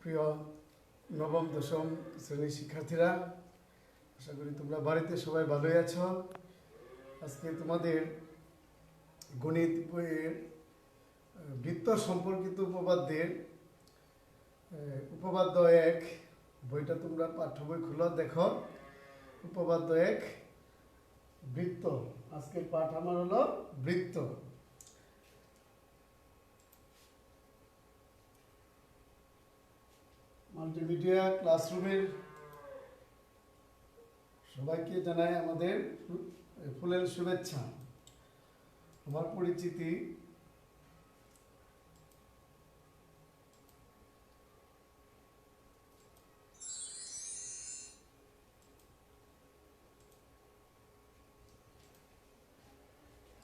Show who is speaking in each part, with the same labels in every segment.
Speaker 1: প্রিয় নবম দশম শ্রেণীর শিক্ষার্থীরা, আশা করি তোমরা বাড়িতে সবাই ভালোই আছো। আজকে তোমাদের গণিত বইয়ের বৃত্ত সম্পর্কিত উপপাদ্যের উপপাদ্য 1 বইটা তোমরা পাঠ্য বই খুলো, দেখো উপপাদ্য 1 বৃত্ত। আজকের পাঠ আমার হলো বৃত্ত। মাল্টিমিডিয়া ক্লাসরুমের সবাইকে জানাই আমাদের ফুলের শুভেচ্ছা। আমার পরিচিতি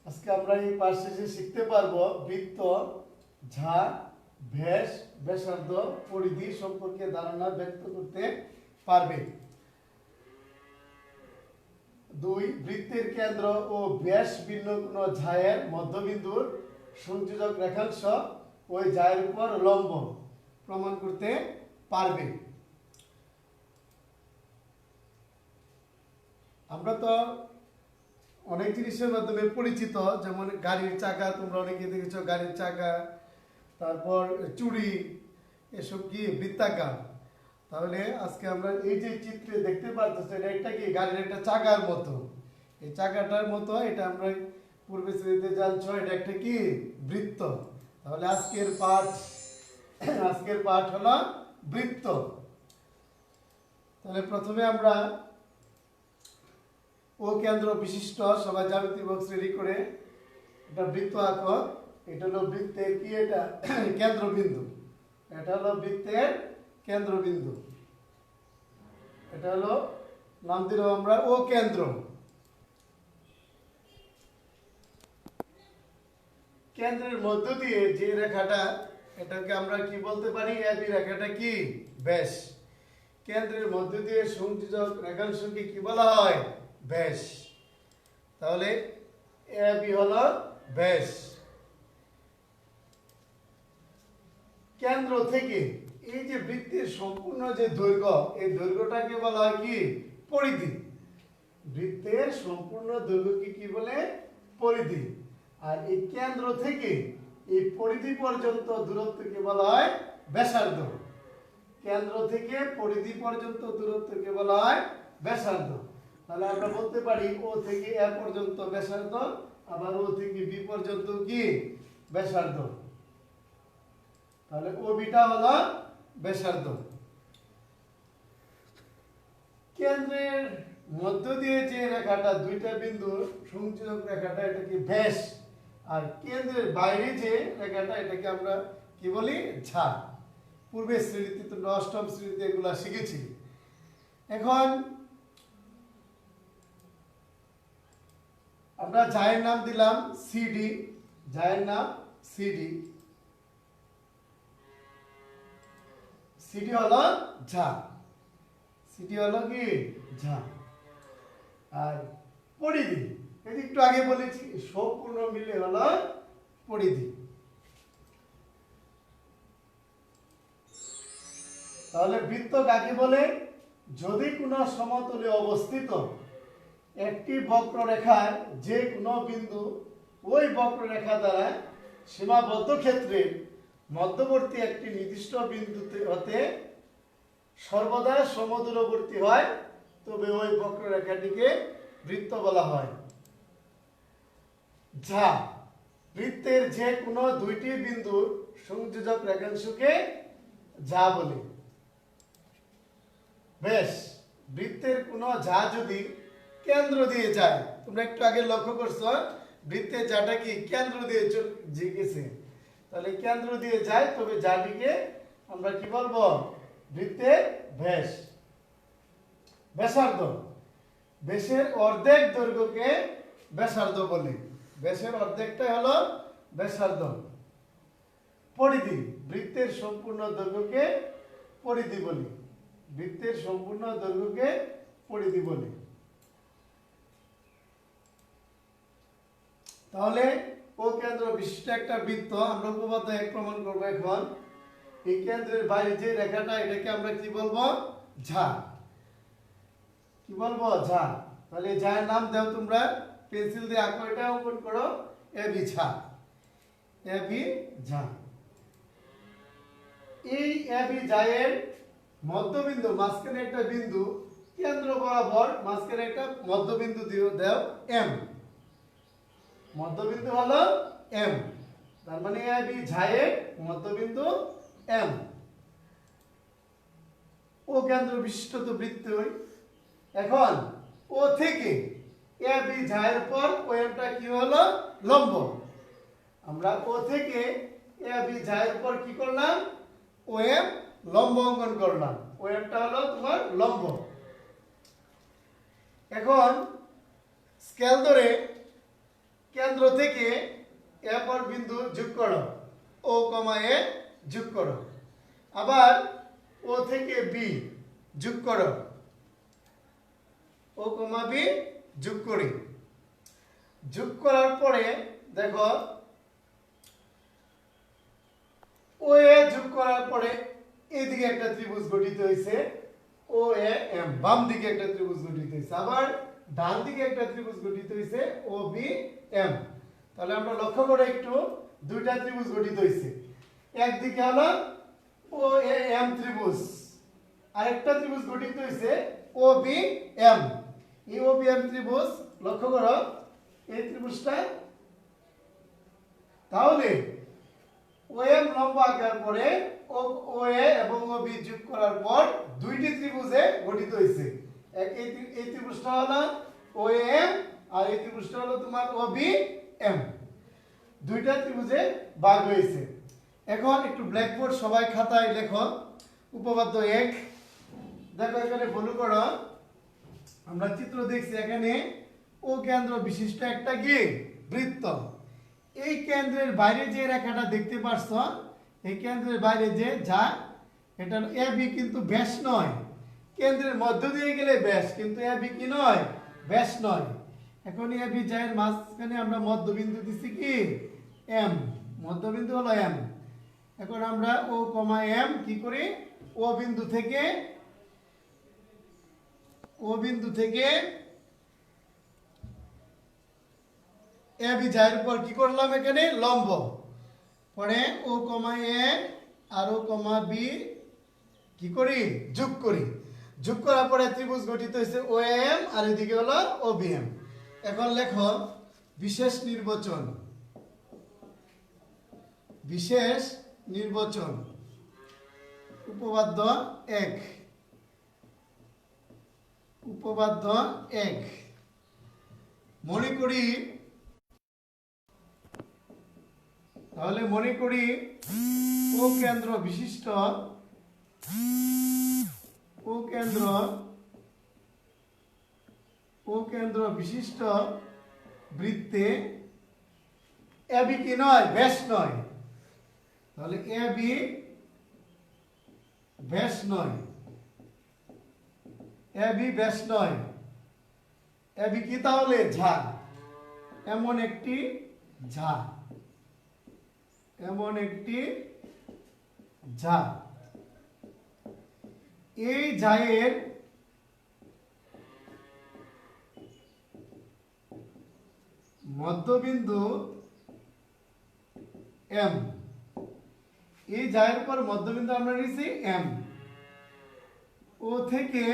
Speaker 1: আজকে আমরা এই পাঠ শেষে শিখতে পারবো বৃত্ত, ঝা, ব্যাস, ব্যাসার্ধ, পরিধি সম্পর্কে ধারণা ব্যক্ত করতে পারবে। 2. বৃত্তের কেন্দ্র ও ব্যাস ভিন্ন কোনো ঝায়ের মধ্যবিন্দুর সংযোজক রেখাংশ ওই ঝায়ের উপর লম্ব প্রমাণ করতে পারবে। আমরা তো অনেক জিনিসের মাধ্যমে পরিচিত, যেমন গাড়ির চাকা, তোমরা অনেকে দেখেছো গাড়ির চাকা, তারপর চুড়ি, এসব কি বৃত্তাকার। তাহলে আজকে আমরা এই যে চিত্রে দেখতে পাচ্ছি এটা কি গাড়ির একটা চাকার মতো, এই চাকাটার মতো, এটা আমরা পূর্বে শ্রেণীতে জানছো এটা একটা কি বৃত্ত। তাহলে আজকের পাঠ হলো বৃত্ত। তাহলে প্রথমে আমরা ও কেন্দ্র বিশিষ্ট, সবাই জ্যামিতি বক্স রেডি করে একটা বৃত্ত আঁকো। এটা হলো বৃত্তের কি, এটা কেন্দ্রবিন্দু, এটা হলো বৃত্তের কেন্দ্রবিন্দু, এটা হলো নাম দিলাম আমরা ও কেন্দ্র। কেন্দ্রের মধ্য দিয়ে যে রেখাটা, এটাকে আমরা কি বলতে পারি, এবি রেখাটা কি ব্যাস। কেন্দ্রের মধ্য দিয়ে সংযোজক রেখাংশকে কি বলা হয়, ব্যাস। তাহলে এবি হলো ব্যাস। কেন্দ্র থেকে এই যে বৃত্তের সম্পূর্ণ যে দৈর্ঘ্য, এই দৈর্ঘ্যটাকে বলা হয় কি পরিধি। বৃত্তের সম্পূর্ণ দৈর্ঘ্যকে কি বলে, পরিধি। আর এই কেন্দ্র থেকে এই পরিধি পর্যন্ত দূরত্বকে বলা হয় ব্যাসার্ধ। কেন্দ্র থেকে পরিধি পর্যন্ত দূরত্বকে বলা হয় ব্যাসার্ধ। তাহলে আমরা বলতে পারি ও থেকে এ পর্যন্ত ব্যাসার্ধ, আবার ও থেকে বি পর্যন্ত কি ব্যাসার্ধ। তাহলে ও বিটা হলো ব্যাসার্ধ। কেন্দ্রের মধ্য দিয়ে যে রেখাটা, দুইটা বিন্দু সংযোজক রেখাটা, এটা কি ব্যাস। আর কেন্দ্রের বাইরে যে রেখাটা, এটাকে আমরা কি বলি, ঝা। পূর্বের শ্রেণীতে, তোমরা অষ্টম শ্রেণীতে এগুলা শিখেছি। এখন আমরা ঝায়ের নাম দিলাম সিডি, ঝায়ের নাম সিডি। সিডি হলো ঝা, সিডি হলো কি ঝা। আর পরিধি, এই একটু আগে বলেছি, সম্পূর্ণ মিলে হলো পরিধি। তাহলে বৃত্ত কাকে বলে, যদি কোনো সমতলে অবস্থিত একটি বক্ররেখার যে কোনো বিন্দু ওই বক্ররেখা দ্বারা সীমাবদ্ধ ক্ষেত্রের মধ্যবর্তী একটি নির্দিষ্ট বিন্দুতে হতে সর্বদা সমদূরবর্তী হয়, তবে ওই বক্ররেখাটিকে বৃত্ত বলা হয়। ঝা, বৃত্তের যে কোনো দুইটি বিন্দুর সংযোজক রেখাংশকে ঝা বলে। বেশ, বৃত্তের কোনো ঝা যদি কেন্দ্র দিয়ে যায়, তোমরা একটু আগে লক্ষ্য করছো বৃত্তের ঝাটা কি কেন্দ্র দিয়ে গেছে, তাহলে কেন্দ্র দিয়ে যায়, তবে ঝাটিকে আমরা কি বলবো, বৃত্তের ব্যাস, ব্যাসার্ধ। ব্যাসের অর্ধেক দৈর্ঘ্যকে ব্যাসার্ধ বলে, ব্যাসের অর্ধেকটা হলো ব্যাসার্ধ। পরিধি, বৃত্তের সম্পূর্ণ দৈর্ঘ্যকে পরিধি বলি, বৃত্তের সম্পূর্ণ দৈর্ঘ্যকে পরিধি বলি। তাহলে ও কেন্দ্র বিশিষ্ট একটা বৃত্ত আমরা উপপাদ্য 1 প্রমাণ করব। এখন এই কেন্দ্রের বাইরে যে রেখাটা এটাকে আমরা কি বলবো ঝা কি বলবো ঝা তাহলে ঝায়ের নাম দাও তোমরা পেন্সিল দিয়ে আঁকো এটা অঙ্কন করো এবি ঝা এবি ঝা এই এবি ঝায়ের মধ্যবিন্দু মাঝখানে একটা বিন্দু কেন্দ্র বরাবর মাঝখানে একটা মধ্যবিন্দু দিও দাও এম মধ্যবিন্দু হলো এম তার মানে এবি ঝায়ের মধ্যবিন্দু এম ও কেন্দ্র বিশিষ্ট তো বৃত্ত এখন ও থেকে এবি ঝায়ের পর ও এমটা কি হলো লম্ব আমরা ও থেকে এবি ঝায়ের পর কি করলাম ও এম লম্ব অঙ্কন করলাম ও এমটা হলো তোমার লম্ব এখন স্কেল ধরে কেন্দ্র থেকে এ পর বিন্দু যোগ করো ও কমা এ যোগ করো আবার ও থেকে বি যোগ করো ও কমা বি যোগ করি যোগ করার পরে দেখো ও এ যোগ করার পরে এইদিকে একটা ত্রিভুজ গঠিত হয়েছে ও এ এম বাম দিকে একটা ত্রিভুজ গঠিত হয়েছে আবার ডান দিকে একটা ত্রিভুজ গঠিত হয়েছে ও বি এম তাহলে আমরা লক্ষ্য করে একটু দুইটা ত্রিভুজ গঠিত হয়েছে একদিকে হলো ও এ এম ত্রিভুজ আরেকটা ত্রিভুজ গঠিত হয়েছে ও বি এম এই ও বি এম ত্রিভুজ লক্ষ্য করো এই ত্রিভুজটা তাহলে ও এম লম্ব আঁকার পরে ও এ এবং ও বি যোগ করার পর দুইটি ত্রিভুজে গঠিত হয়েছে এই ত্রিভুজটা হলো ও এম আর এই ত্রিভুজটা হলো তোমার ও বি এম দুইটা ত্রিভুজে ভাগ হয়েছে এখন একটু ব্ল্যাকবোর্ড সবাই খাতায় লেখো উপপাদ্য 1 দেখো এখানে ফলো করো আমরা চিত্র দেখছি এখানে ও কেন্দ্র বিশিষ্ট একটা কি বৃত্ত এই কেন্দ্রের বাইরে যে রেখাটা দেখতে পাচ্ছ এই কেন্দ্রের বাইরে যে যা এটা এ বি কিন্তু ব্যাস নয় কেন্দ্রের মধ্য দিয়ে গেলে ব্যাস কিন্তু এ বি কি নয় ব্যাস নয় এখন এ বি যায়ের মাঝখানে আমরা মধ্যবিন্দু দিছি কি এম মধ্যবিন্দু হলো এম এখন আমরা ও কমা এম কি করি ও বিন্দু থেকে এ বি যায়ের উপর কি করলাম এখানে লম্ব পরে ও কমা এ আর ও কমা বি কি করি যোগ করার পরে ত্রিভুজ গঠিত হয়েছে ও এম আর এদিকে হলো ও বি এম এখন লেখো বিশেষ নির্বাচন উপপাদ্য 1 মনে করি তাহলে মনে করি ও কেন্দ্র বিশিষ্ট বৃত্তে এ বি কি নয় ব্যাস নয় তাহলে এ বি ব্যাস নয় এ বি ব্যাস নয় এ বি কি তাহলে ঝা এমন একটি ঝা এই ঝায়ের মধ্যবিন্দু এম এই ঝায়ের পর মধ্যবিন্দু আমরা নিয়েছি এম ও থেকে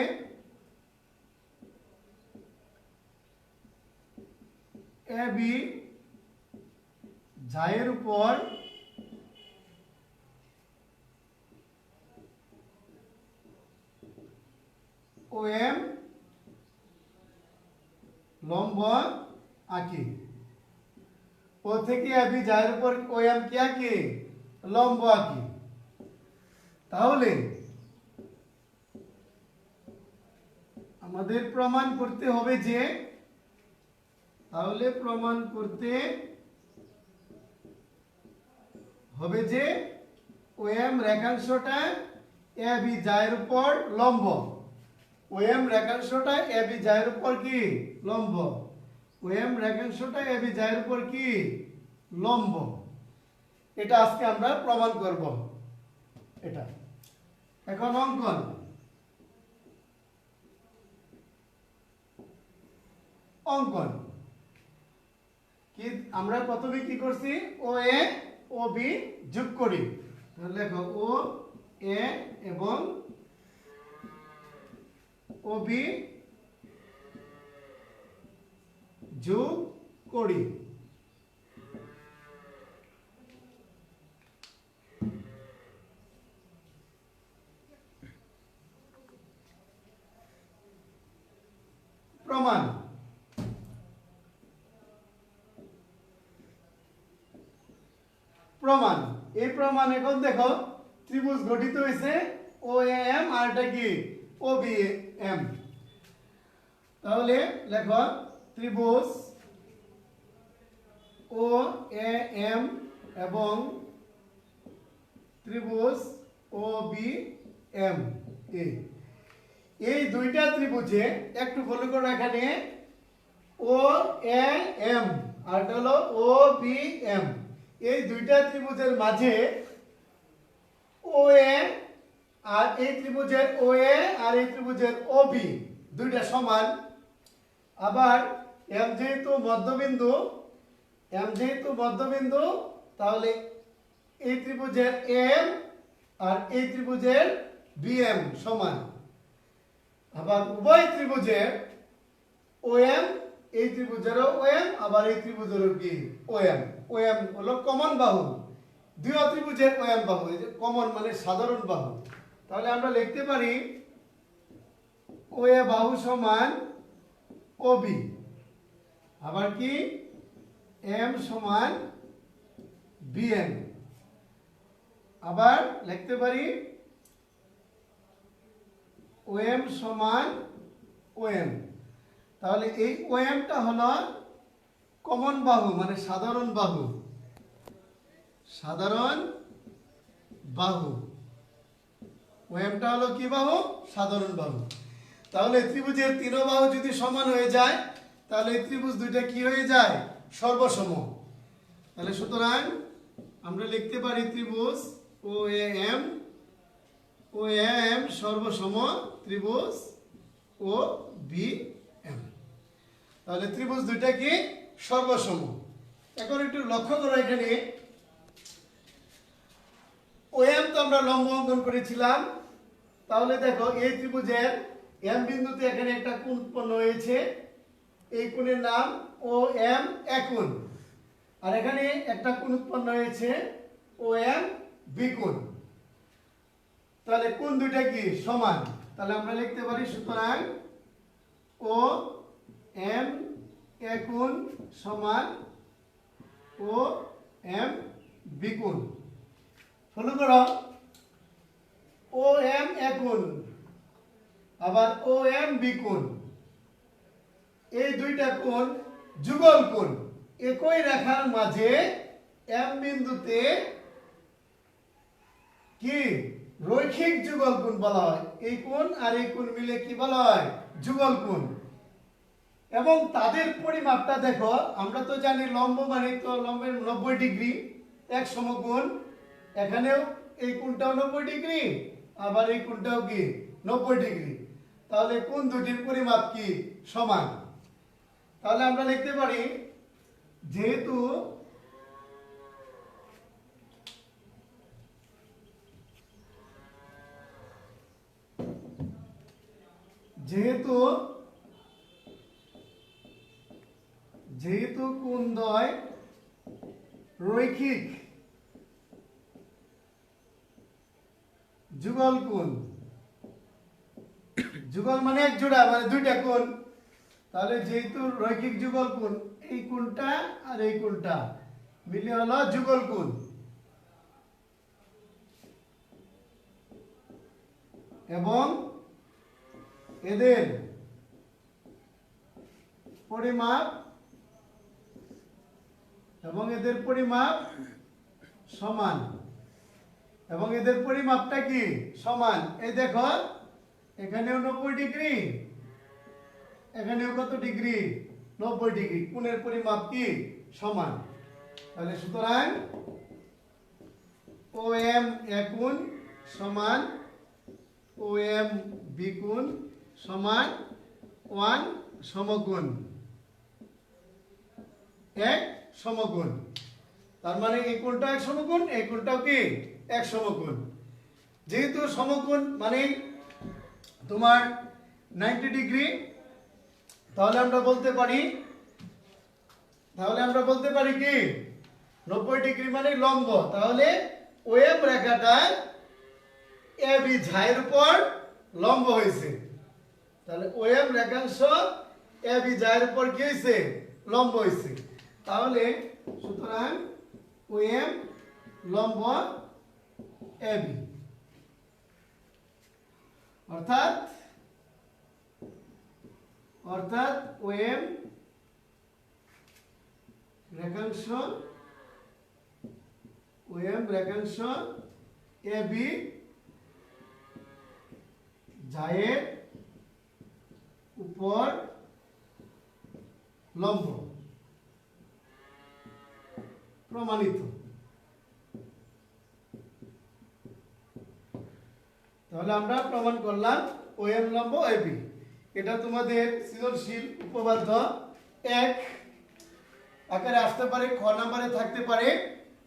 Speaker 1: এ বি ঝায়ের উপর ও এম লম্ব আঁকি ও থেকে এ বি ঝায়ের উপর ও এম কি আঁকি লম্ব আঁকি তাহলে আমাদের প্রমাণ করতে হবে যে ও এম রেখাংশটা এ বি ঝায়ের উপর লম্ব ও এম রেখাংশটা এ বি ঝায়ের উপর কি লম্ব ও এম রেখাংশটা এ বি ঝায়ের উপর কি লম্ব এটা আজকে আমরা প্রমাণ করব এটা। এখন অঙ্কন, অঙ্কন কি আমরা প্রথমে কি করছি, ও এ ও বি যোগ করি। লেখো ও এ এবং ও বি যোগ করি। প্রমাণ, প্রমাণ এই প্রমাণ এখন দেখো ত্রিভুজ গঠিত হয়েছে ও এ এম আর এটা কি ও বি এম। তাহলে লেখো ত্রিভুজ ও এ এম এবং ত্রিভুজ ও বি এম এই দুইটা ত্রিভুজে একটু ফলো করো, এখানে ও এ এম আর এটা হলো ও বি এম, এই দুইটা ত্রিভুজের মাঝে ও এ আর এই ত্রিভুজের ও এ আর এই ত্রিভুজের ও বি দুইটা সমান। আবার এম যেহেতু মধ্যবিন্দু তাহলে এই ত্রিভুজের এম আর এই ত্রিভুজের বি এম সমান। আবার উভয় ত্রিভুজের ও এম, এই ত্রিভুজেরও ও এম আবার এই ত্রিভুজেরও কি ও এম হলো কমন বাহু, দুই ত্রিভুজের ও এম বাহু, এই যে কমন মানে সাধারণ বাহু। তাহলে আমরা লিখতে পারি ও এ বাহু সমান ও বি, আবার কি এম সমান বি এম, আবার লিখতে পারি ও এম সমান ও এম। তাহলে এই ও এমটা হলো কমন বাহু মানে সাধারণ বাহু, সাধারণ বাহু। ও এমটা হলো কি বাহু, সাধারণ বাহু। তাহলে ত্রিভুজের তিন বাহু যদি সমান হয়ে যায় তাহলে এই ত্রিভুজ দুইটা কি হয়ে যায়, সর্বসম। তাহলে সুতরাং আমরা লিখতে পারি ত্রিভুজ ও এ এম সর্বসম ত্রিভুজ ও বি এম। তাহলে ত্রিভুজ দুইটা কি সর্বসম। এখন একটু লক্ষ্য করো, এখানে ও এম তো আমরা লম্ব অঙ্কন করেছিলাম। তাহলে দেখো এই ত্রিভুজের এম বিন্দুতে এখানে একটা কোণ উৎপন্ন হয়েছে, এই কোণের নাম ও এম একোণ। আর এখানে একটা কোণ উৎপন্ন হয়েছে ও এম বিকোণ। তাহলে কোণ দুইটা কি সমান। তাহলে আমরা লিখতে পারি সুতরাং ও এম একোণ সমান ও এম বিকোণ। ফলো করো, ও এম একোণ আবার ও এম বিকোণ, এই দুইটা কোণ যুগল কোণ। একই রেখার মাঝে এম বিন্দুতে কি রৈখিক যুগল কোণ বলা হয়। এই কোণ আর এই কোণ মিলে কি বলা হয়, যুগল কোণ। এবং তাদের পরিমাপটা দেখো, আমরা তো জানি লম্ব মানে তো লম্বের 90 ডিগ্রি এক সমকোণ। এখানেও এই কোণটাও 90 ডিগ্রি আবার এই কোণটাও কি 90 ডিগ্রি। তাহলে কোণ দুটির পরিমাপ কি সমান। তাহলে আমরা লিখতে পারি যেহেতু কোণদ্বয় রৈখিক যুগল কোণ, যুগল মানে এক জোড়া মানে দুইটা কোণ। তাহলে যেহেতু রৈখিক যুগল কোণ, এই কোণটা আর এই কোণটা মিলে হলো যুগল কোণ। এবং এদের পরিমাপ সমান। এবং এদের পরিমাপটা কি সমান। এই দেখো এখানেও 90 ডিগ্রি, এখানেও কত ডিগ্রি 90 ডিগ্রি, কোণের পরিমাপ কি সমান। তাহলে সুতরাং ও এম একোণ সমান OM বি গুণ সমান 1 সমগুণ এক সমগুণ। তার মানে এই কোণটা এক সমগুণ, এই কোণটাও কি এক সমগুণ। যেহেতু সমগুণ মানে তোমার 90 ডিগ্রি, তাহলে আমরা বলতে পারি কি 90 ডিগ্রি মানে লম্ব। তাহলে ওএম রেখাটা এবি ঝায়ের উপর লম্ব হয়েছে। তাহলে ওএম রেখাংশ এবি ঝায়ের উপর কি হয়েছে? লম্ব হয়েছে। তাহলে সুতরাং ওএম লম্ব এবি, অর্থাৎ ওএম রেখাংশ এবি জায়ের উপর লম্ব, প্রমাণিত। তাহলে আমরা প্রমাণ করলাম ওএম লম্ব এবি। এটা তোমাদের সৃজনশীল উপপাদ্য 1 আকারে আসতে পারে, খ নম্বরে থাকতে পারে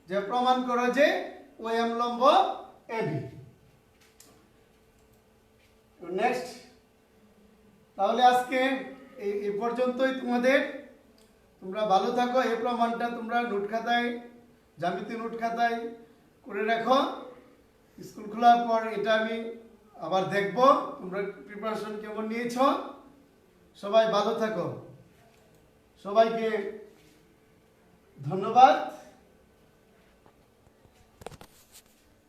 Speaker 1: যে প্রমাণ করো যে ওএম লম্ব এবি। নেক্সট, তাহলে আজকে এই পর্যন্তই তোমাদের। তোমরা ভালো থাকো। এই প্রমাণটা তোমরা নোট খাতায়, জ্যামিতি নোট খাতায় করে রাখো। স্কুল খোলার পর এটা আমি আবার দেখব তোমরা প্রিপারেশন কেমন নিয়েছো। সবাই ভালো থাকো। সবাইকে ধন্যবাদ।